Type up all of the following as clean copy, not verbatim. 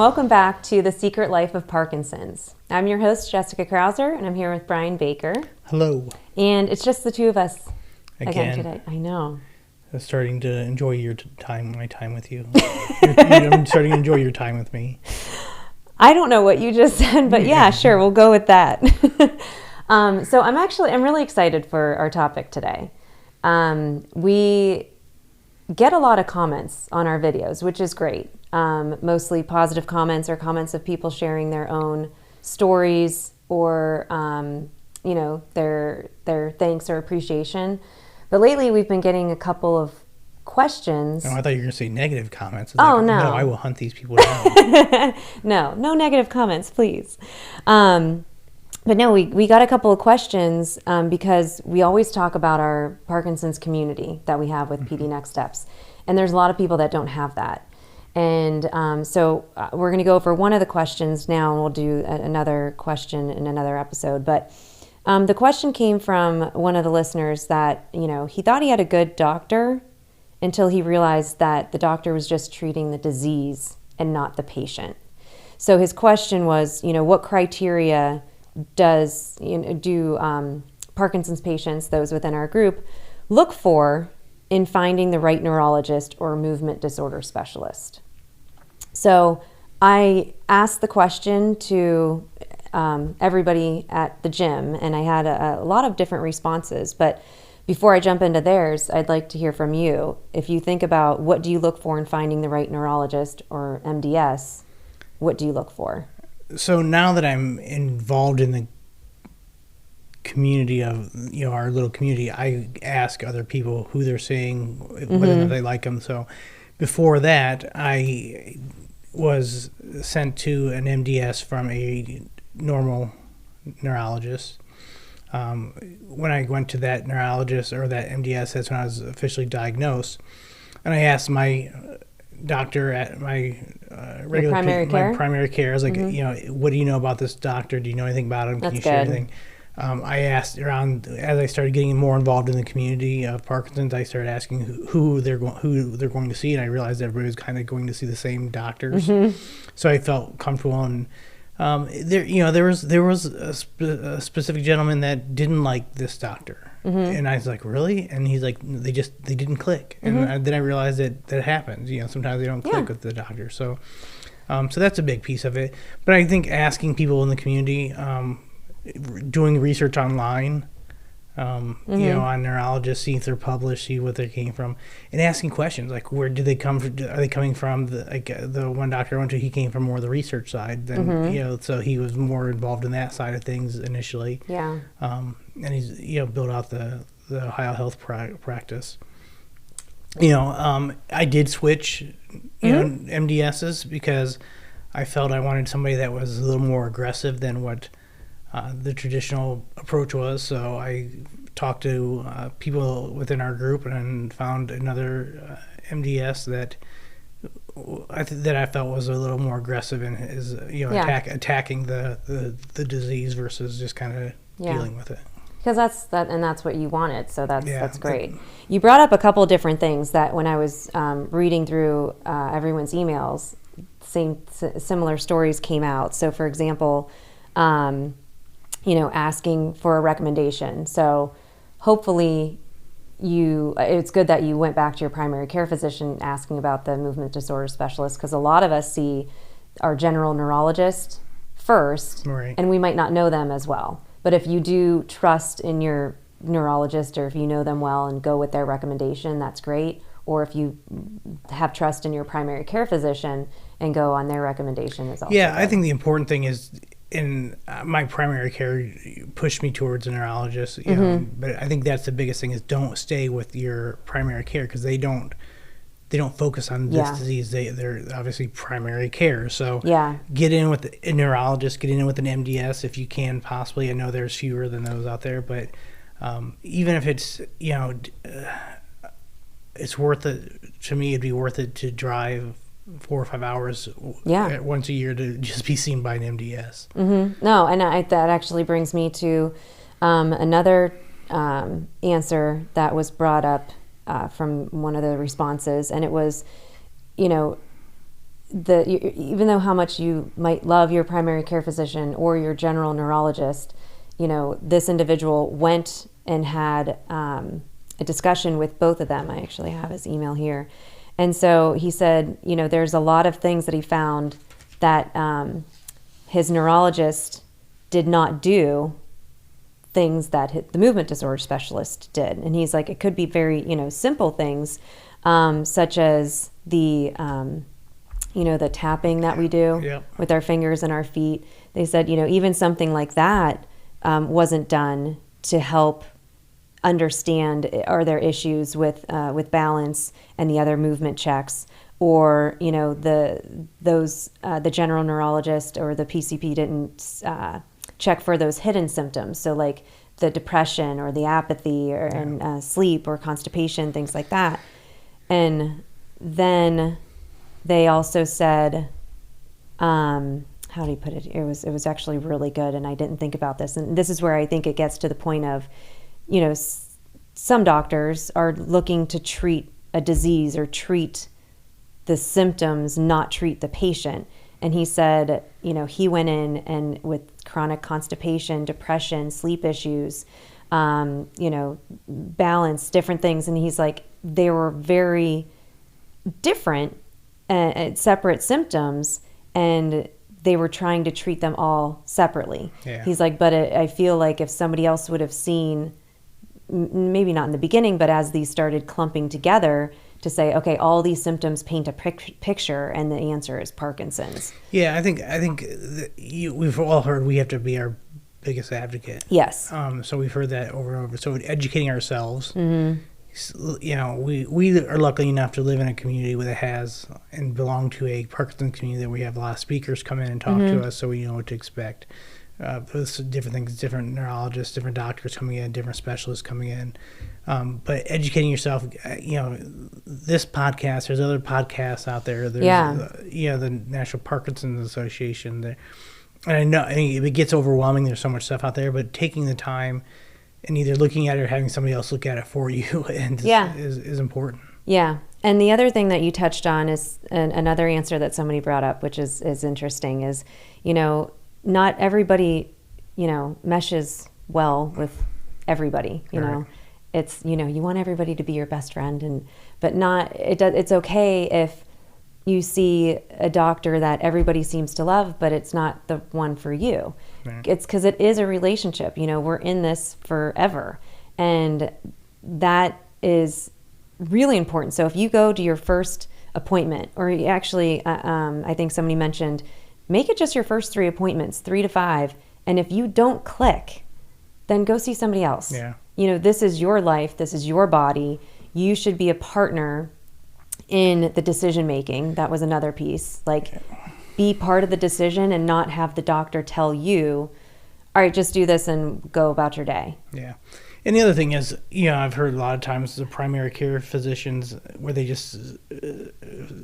Welcome back to The Secret Life of Parkinson's. I'm your host, Jessica Krauser, and I'm here with Brian Baker. Hello. And it's just the two of us Again today. I know. I'm starting to enjoy my time with you. I'm starting to enjoy your time with me. I don't know what you just said, but yeah, sure, we'll go with that. So I'm really excited for our topic today. We get a lot of comments on our videos, which is great. Mostly positive comments or comments of people sharing their own stories or, their thanks or appreciation. But lately we've been getting a couple of questions. Oh, I thought you were going to say negative comments. No. No, I will hunt these people down. No negative comments, please. But no, we got a couple of questions because we always talk about our Parkinson's community that we have with PD Next Steps. And there's a lot of people that don't have that. And so we're going to go over one of the questions now, and we'll do another question in another episode. But the question came from one of the listeners that, he thought he had a good doctor until he realized that the doctor was just treating the disease and not the patient. So his question was, what criteria do Parkinson's patients, those within our group, look for in finding the right neurologist or movement disorder specialist? So I asked the question to everybody at the gym, and I had a lot of different responses. But before I jump into theirs, I'd like to hear from you. If you think about what do you look for in finding the right neurologist or MDS, what do you look for? So now that I'm involved in the community of, our little community, I ask other people who they're seeing, whether or not they like them. So before that, I was sent to an MDS from a normal neurologist. When I went to that neurologist or that MDS, that's when I was officially diagnosed. And I asked my doctor at my regular primary care. I was like, what do you know about this doctor? Do you know anything about him? Can you share anything? I asked around as I started getting more involved in the community of Parkinson's. I started asking who they're going to see, and I realized everybody was kind of going to see the same doctors. So I felt comfortable. And there was a specific gentleman that didn't like this doctor, and I was like, really? And he's like, they didn't click. And then I realized that happens. Sometimes they don't click with the doctor. So that's a big piece of it. But I think asking people in the community. Doing research online, on neurologists, see if they're published, see what they came from, and asking questions like, where did they come from? Are they coming from? The one doctor I went to, he came from more of the research side than, so he was more involved in that side of things initially. Yeah. And he's, built out the Ohio health practice. I did switch, MDSs because I felt I wanted somebody that was a little more aggressive than what the traditional approach was. So I talked to people within our group and found another MDS that I felt was a little more aggressive and is attacking the disease versus just kind of dealing with it. Because that's what you wanted. So that's great. You brought up a couple different things that when I was reading through everyone's emails, similar stories came out. So for example, asking for a recommendation. So hopefully it's good that you went back to your primary care physician asking about the movement disorder specialist, because a lot of us see our general neurologist first, right, and we might not know them as well. But if you do trust in your neurologist, or if you know them well and go with their recommendation, that's great. Or if you have trust in your primary care physician and go on their recommendation is also good. I think the important thing is, in my primary care pushed me towards a neurologist, but I think that's the biggest thing is don't stay with your primary care, because they don't focus on this disease. They're obviously primary care. So get in with a neurologist, get in with an MDS if you can possibly. I know there's fewer than those out there, but even if it's, it's worth it. To me, it'd be worth it to drive 4 or 5 hours once a year to just be seen by an MDS. No, and that actually brings me to another answer that was brought up from one of the responses, and it was, even though how much you might love your primary care physician or your general neurologist, this individual went and had a discussion with both of them. I actually have his email here. And so he said, there's a lot of things that he found that his neurologist did not do, things that the movement disorder specialist did. And he's like, it could be very, simple things, such as the tapping that we do with our fingers and our feet. They said, even something like that wasn't done to help understand, are there issues with balance and the other movement checks, or the general neurologist or the PCP didn't check for those hidden symptoms, so like the depression or the apathy and sleep or constipation, things like that. And then they also said, how do you put it? It was actually really good, and I didn't think about this. And this is where I think it gets to the point of, some doctors are looking to treat a disease or treat the symptoms, not treat the patient. And he said, he went in and with chronic constipation, depression, sleep issues, balance, different things. And he's like, they were very different, separate symptoms, and they were trying to treat them all separately. Yeah. He's like, but I feel like if somebody else would have seen, maybe not in the beginning, but as these started clumping together, to say, okay, all these symptoms paint a picture, and the answer is Parkinson's. Yeah, I think we've all heard we have to be our biggest advocate. Yes. So we've heard that over and over. So educating ourselves. Mm-hmm. We are lucky enough to live in a community that has and belong to a Parkinson's community that we have a lot of speakers come in and talk to us, so we know what to expect. Different things, different neurologists, different doctors coming in, different specialists coming in. But educating yourself, this podcast, there's other podcasts out there. There's, the National Parkinson's Association. And I know it gets overwhelming. There's so much stuff out there, but taking the time and either looking at it or having somebody else look at it for you is important. Yeah. And the other thing that you touched on is another answer that somebody brought up, which is interesting, is, not everybody, meshes well with everybody, know. It's, you want everybody to be your best friend, but it's okay if you see a doctor that everybody seems to love, but it's not the one for you. Right. It's because it is a relationship. We're in this forever, and that is really important. So if you go to your first appointment, or actually, I think somebody mentioned, make it just your first 3 appointments, 3 to 5. And if you don't click, then go see somebody else. Yeah. This is your life. This is your body. You should be a partner in the decision making. That was another piece. Be part of the decision and not have the doctor tell you, all right, just do this and go about your day. Yeah. And the other thing is, I've heard a lot of times the primary care physicians where they just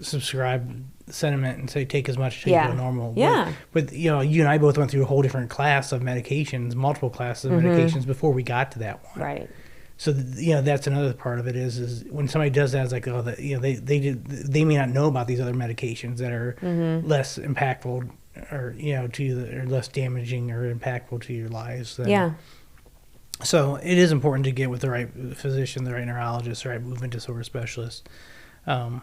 subscribe sentiment and say take as much, take normal. Yeah. But you and I both went through a whole different class of medications, multiple classes of medications before we got to that one. Right. So that's another part of it is when somebody does that, it's like, they may not know about these other medications that are less impactful or to you, or less damaging or impactful to your lives. So it is important to get with the right physician, the right neurologist, the right movement disorder specialist. And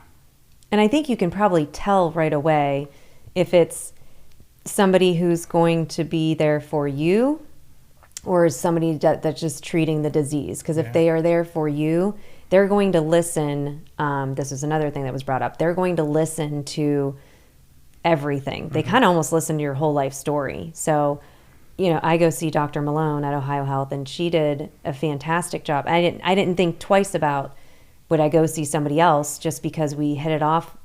I think you can probably tell right away if it's somebody who's going to be there for you or somebody that's just treating the disease. Because if they are there for you, they're going to listen. This is another thing that was brought up. They're going to listen to everything. They kind of almost listen to your whole life story. So I go see Dr. Malone at Ohio Health, and she did a fantastic job. I didn't think twice about would I go see somebody else, just because we hit it off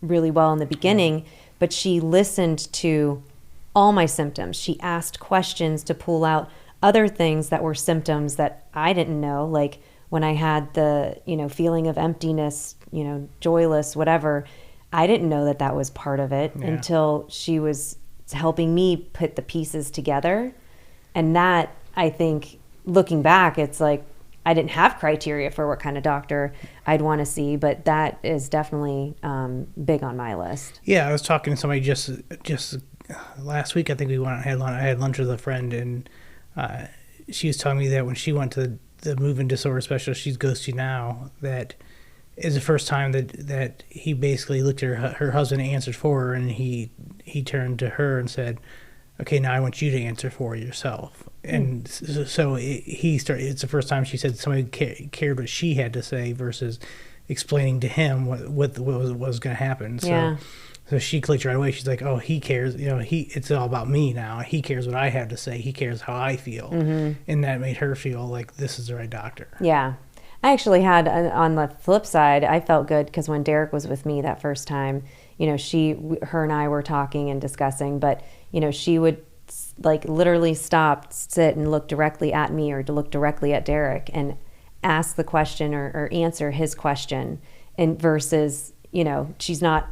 really well in the beginning. But she listened to all my symptoms. She asked questions to pull out other things that were symptoms that I didn't know, like when I had the feeling of emptiness, joyless, whatever. I didn't know that was part of it until she was helping me put the pieces together. And that, I think, looking back, it's like, I didn't have criteria for what kind of doctor I'd want to see, but that is definitely big on my list. Yeah, I was talking to somebody just last week. I think we went and had lunch. I had lunch with a friend, and she was telling me that when she went to the movement disorder specialist she goes to now, that is the first time that he basically looked at her husband and answered for her, and he turned to her and said, okay, now I want you to answer for yourself. And so it's the first time she said somebody cared what she had to say versus explaining to him what was going to happen. So she clicked right away. She's like, oh, he cares. It's all about me now. He cares what I have to say. He cares how I feel. And that made her feel like this is the right doctor. Yeah. I actually had, on the flip side, I felt good because when Derek was with me that first time, her and I were talking and discussing, but, she would like literally stop, sit and look directly at me or to look directly at Derek and ask the question or answer his question. And versus, she's not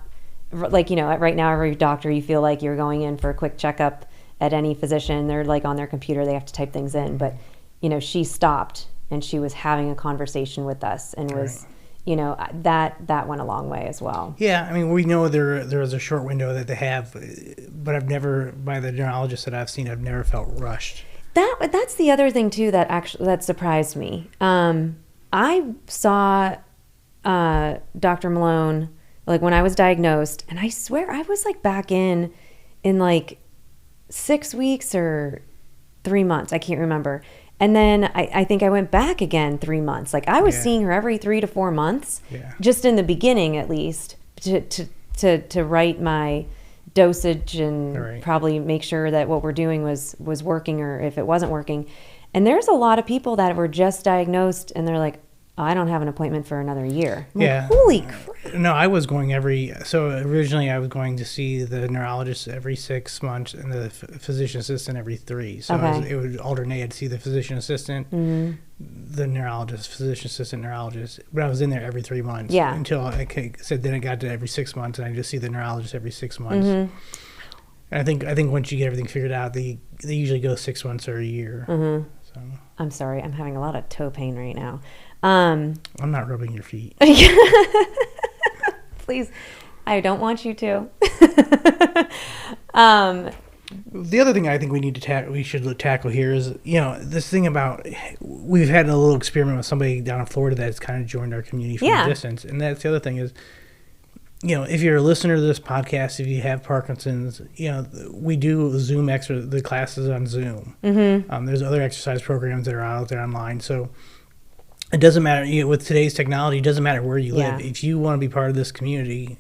like, right now, every doctor, you feel like you're going in for a quick checkup at any physician. They're like on their computer, they have to type things in. But, she stopped and she was having a conversation with us and was, that went a long way as well. Yeah, I mean, we know there is a short window that they have, but I've never, by the neurologists that I've seen, I've never felt rushed. That's the other thing too that surprised me. I saw Dr. Malone like when I was diagnosed, and I swear I was like back in like 6 weeks or 3 months. I can't remember. And then I think I went back again 3 months. Like I was seeing her every 3 to 4 months, just in the beginning at least, to write my dosage and probably make sure that what we're doing was working, or if it wasn't working. And there's a lot of people that were just diagnosed and they're like, oh, I don't have an appointment for another year. I'm like, holy crap. No, I was going so originally I was going to see the neurologist every 6 months and the physician assistant every 3. So it would alternate. I'd see the physician assistant, the neurologist, physician assistant, neurologist. But I was in there every 3 months until I said then it got to every 6 months and I just see the neurologist every 6 months. And I think once you get everything figured out, they usually go 6 months or a year. So. I'm sorry, I'm having a lot of toe pain right now. I'm not rubbing your feet. Please, I don't want you to. The other thing I think we should tackle here is, this thing about, we've had a little experiment with somebody down in Florida that's kind of joined our community from a distance. And that's the other thing is, if you're a listener to this podcast, if you have Parkinson's, we do Zoom the classes on Zoom. There's other exercise programs that are out there online. So it doesn't matter, with today's technology, it doesn't matter where you live. If you want to be part of this community,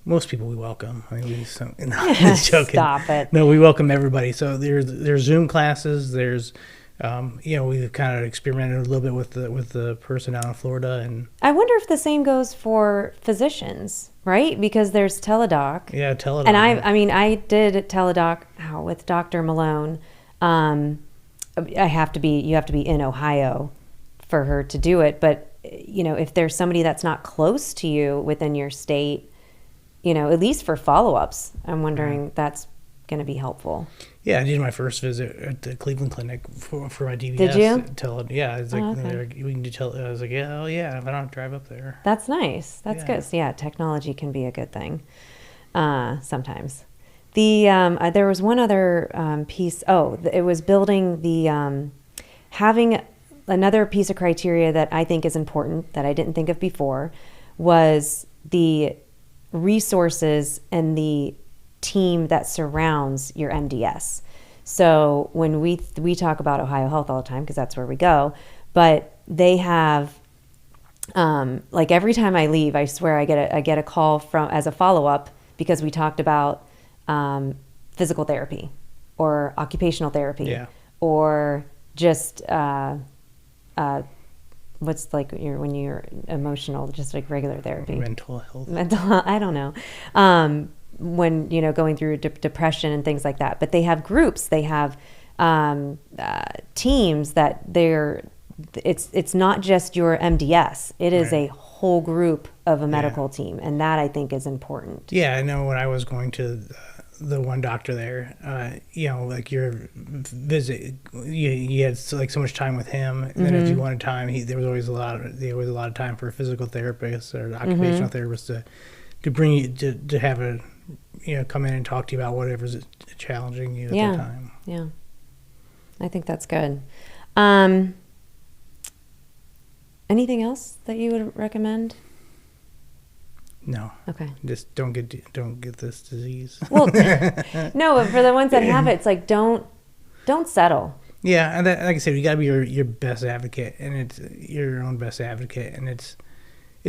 most people we welcome. I mean, just joking. Stop it. No, we welcome everybody. So there's Zoom classes. There's, we've kind of experimented a little bit with the person down in Florida, and I wonder if the same goes for physicians, right? Because there's teledoc. Yeah, teledoc. And I did teledoc with Dr. Malone. You have to be in Ohio for her to do it. But, if there's somebody that's not close to you within your state, at least for follow-ups, I'm wondering that's going to be helpful. Yeah, I did my first visit at the Cleveland Clinic for my DBS. Did you? It's like, we can do I was like, if I don't have to drive up there. That's nice. That's good. So, technology can be a good thing sometimes. There was one other piece. It was building the having another piece of criteria that I think is important that I didn't think of before was the resources and the team that surrounds your MDS. So when we talk about Ohio Health all the time because that's where we go, but they have like every time I leave, I swear I get a call as a follow up because we talked about physical therapy or occupational therapy or just what's like when you're emotional, just like regular therapy. Mental health. I don't know. When, going through depression and things like that. But they have groups, they have teams that it's not just your MDS. It is a whole group of a medical team. And that I think is important. Yeah, I know when I was going to the one doctor there. Like your visit, you had like so much time with him, and then if you wanted time, there was always a lot of time for a physical therapist or an occupational therapist to bring you to have a come in and talk to you about whatever's challenging you at the time. Yeah, I think that's good. Anything else that you would recommend? No. Okay. Just don't get this disease. Well, no, but for the ones that have it, it's like don't settle. Yeah, and like I said, you got to be your best advocate, and it's your own best advocate, and it's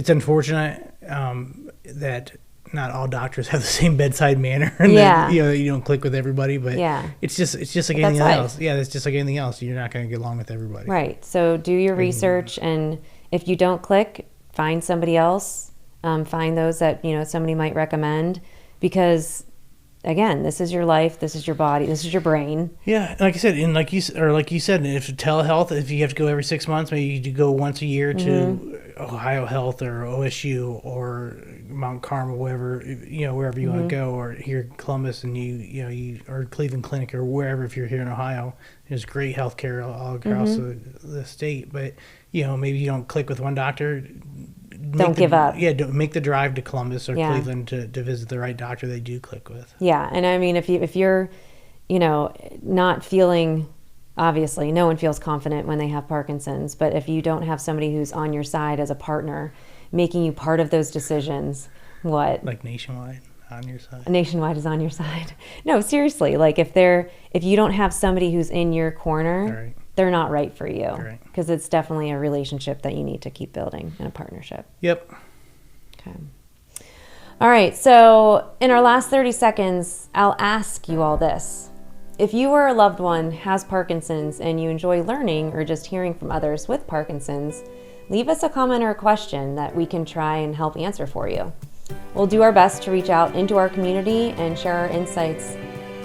unfortunate that not all doctors have the same bedside manner, and that, you don't click with everybody, but it's just like anything else. Yeah, it's just like anything else. You're not going to get along with everybody. Right. So do your research, and if you don't click, find somebody else. Find those that somebody might recommend, because again, this is your life, this is your body, this is your brain. Yeah, like I said, and like you said, if telehealth, if you have to go every 6 months, maybe you go once a year to Ohio Health or OSU or Mount Carmel, wherever you want to go, or here in Columbus, and you or Cleveland Clinic or wherever. If you're here in Ohio, there's great healthcare all across the state, but maybe you don't click with one doctor. Don't give up. Yeah, don't make the drive to Columbus or Cleveland to visit the right doctor they do click with. Yeah, and I mean, if you're, not feeling, obviously, no one feels confident when they have Parkinson's, but if you don't have somebody who's on your side as a partner, making you part of those decisions, like Nationwide on your side? Nationwide is on your side. No, seriously, like if you don't have somebody who's in your corner, they're not right for you, because it's definitely a relationship that you need to keep building in a partnership. Yep. Okay. All right. So in our last 30 seconds, I'll ask you all this. If you or a loved one has Parkinson's and you enjoy learning or just hearing from others with Parkinson's, leave us a comment or a question that we can try and help answer for you. We'll do our best to reach out into our community and share our insights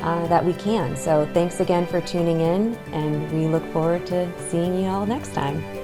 that we can. So thanks again for tuning in, and we look forward to seeing you all next time.